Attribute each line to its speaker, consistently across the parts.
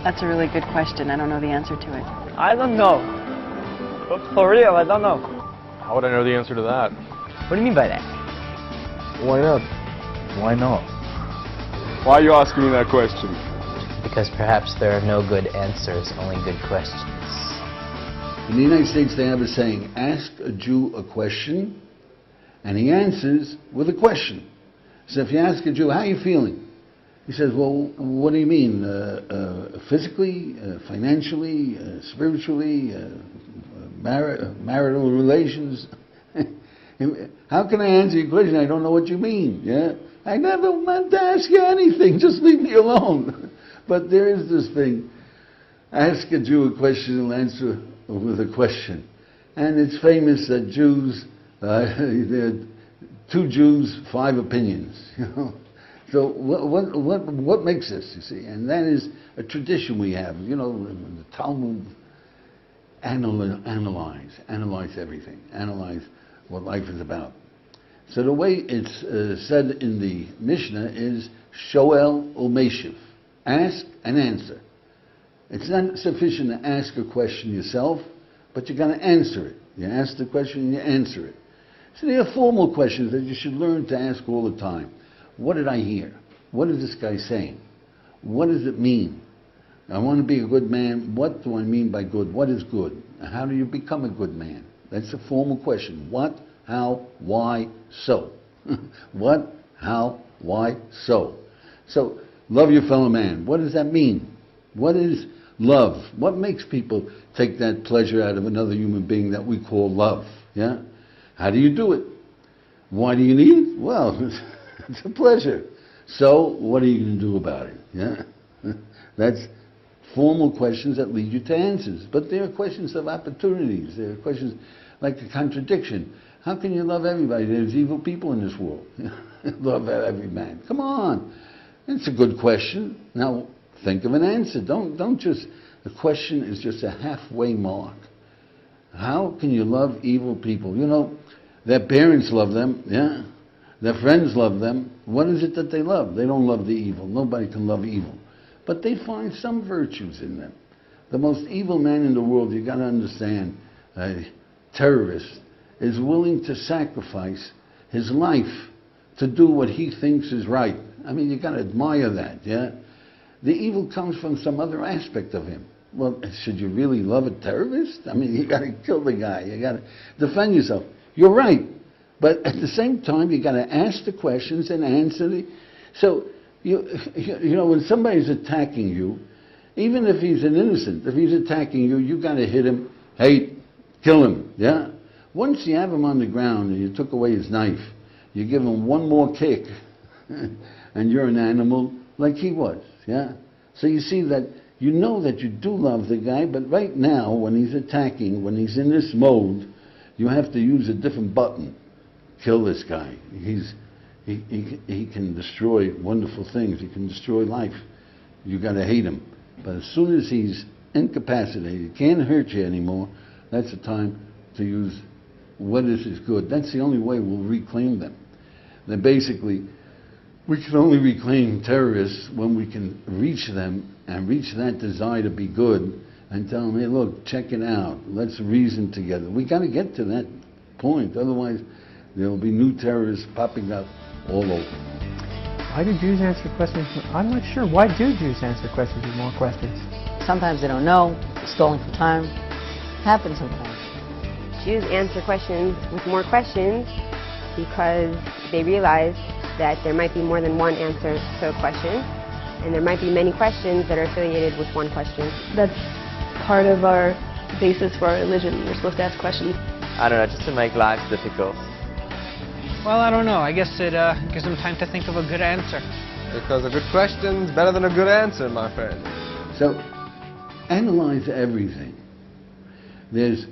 Speaker 1: That's a really good question. I don't know the answer to it.
Speaker 2: I don't know. For real, I don't know.
Speaker 3: How would I know the answer to that?
Speaker 2: What do you mean by that?
Speaker 4: Why not? Why not?
Speaker 5: Why are you asking me that question?
Speaker 6: Because perhaps there are no good answers, only good questions.
Speaker 7: In the United States, they have a saying, ask a Jew a question, and he answers with a question. So if you ask a Jew, how are you feeling? He says, well, what do you mean? Physically, financially, spiritually, marital relations? How can I answer your question? I don't know what you mean. Yeah, I never meant to ask you anything. Just leave me alone. But there is this thing. Ask a Jew a question, he'll answer with a question. And it's famous that Jews, there are 2 Jews, 5 opinions. You know? So what makes this, you see? And that is a tradition we have. You know, the Talmud, analyze everything. Analyze what life is about. So the way it's said in the Mishnah is Shoel Umeshiv. Ask and answer. It's not sufficient to ask a question yourself, but you got to answer it. You ask the question and you answer it. So there are formal questions that you should learn to ask all the time. What did I hear? What is this guy saying? What does it mean? I want to be a good man. What do I mean by good? What is good? How do you become a good man? That's a formal question. What, how, why, so? What, how, why, so? So, love your fellow man. What does that mean? What is love? What makes people take that pleasure out of another human being that we call love? Yeah? How do you do it? Why do you need it? Well, it's a pleasure. So, what are you going to do about it? Yeah? That's formal questions that lead you to answers. But there are questions of opportunities. There are questions like a contradiction. How can you love everybody? There's evil people in this world. Love every man. Come on. It's a good question. Now, think of an answer. Don't just, the question is just a halfway mark. How can you love evil people? You know, their parents love them, yeah? Their friends love them. What is it that they love? They don't love the evil. Nobody can love evil. But they find some virtues in them. The most evil man in the world, you got to understand, a terrorist, is willing to sacrifice his life to do what he thinks is right. I mean, you got to admire that, yeah? The evil comes from some other aspect of him. Well, should you really love a terrorist? I mean, you got to kill the guy. You got to defend yourself. You're right. But at the same time, you got to ask the questions and answer the... So, you know, when somebody's attacking you, even if he's an innocent, if he's attacking you, you got to hit him, hate, kill him, yeah? Once you have him on the ground and you took away his knife, you give him one more kick, and you're an animal like he was, yeah? So you see that, you know that you do love the guy, but right now, when he's attacking, when he's in this mode, you have to use a different button. Kill this guy. He can destroy wonderful things. He can destroy life. You got to hate him. But as soon as he's incapacitated, can't hurt you anymore, that's the time to use what is good. That's the only way we'll reclaim them. Then basically, we can only reclaim terrorists when we can reach them and reach that desire to be good and tell them, hey, look, check it out. Let's reason together. We got to get to that point. Otherwise, there will be new terrorists popping up all over.
Speaker 8: Why do Jews answer questions? I'm not sure. Why do Jews answer questions with more questions?
Speaker 9: Sometimes they don't know, stalling for time. Happens sometimes.
Speaker 10: Jews answer questions with more questions because they realize that there might be more than one answer to a question, and there might be many questions that are affiliated with one question.
Speaker 11: That's part of our basis for our religion. We're supposed to ask questions.
Speaker 2: I don't know, just to make life difficult.
Speaker 12: Well, I don't know. I guess it gives them time to think of a good answer.
Speaker 5: Because a good question's better than a good answer, my friend.
Speaker 7: So, analyze everything. There's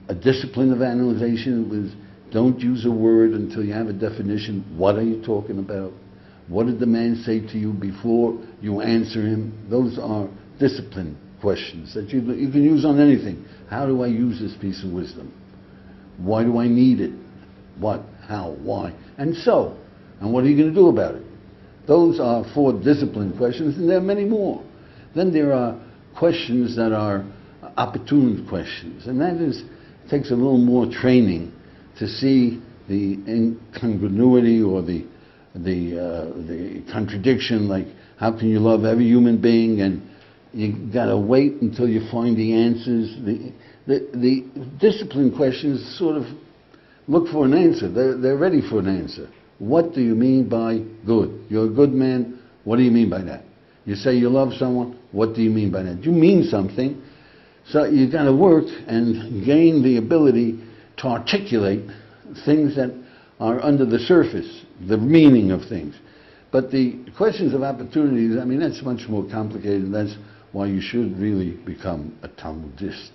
Speaker 7: a discipline of analyzation with don't use a word until you have a definition. What are you talking about? What did the man say to you before you answer him? Those are discipline questions that you can use on anything. How do I use this piece of wisdom? Why do I need it? What, how, why, and so. And what are you going to do about it? Those are 4 discipline questions, and there are many more. Then there are questions that are opportune questions, and that takes a little more training to see the incongruity or the contradiction, like how can you love every human being and you got to wait until you find the answers. The discipline questions sort of look for an answer. They're ready for an answer. What do you mean by good? You're a good man. What do you mean by that? You say you love someone. What do you mean by that? You mean something. So you got to work and gain the ability to articulate things that are under the surface, the meaning of things. But the questions of opportunities, I mean, that's much more complicated. That's why you should really become a Talmudist.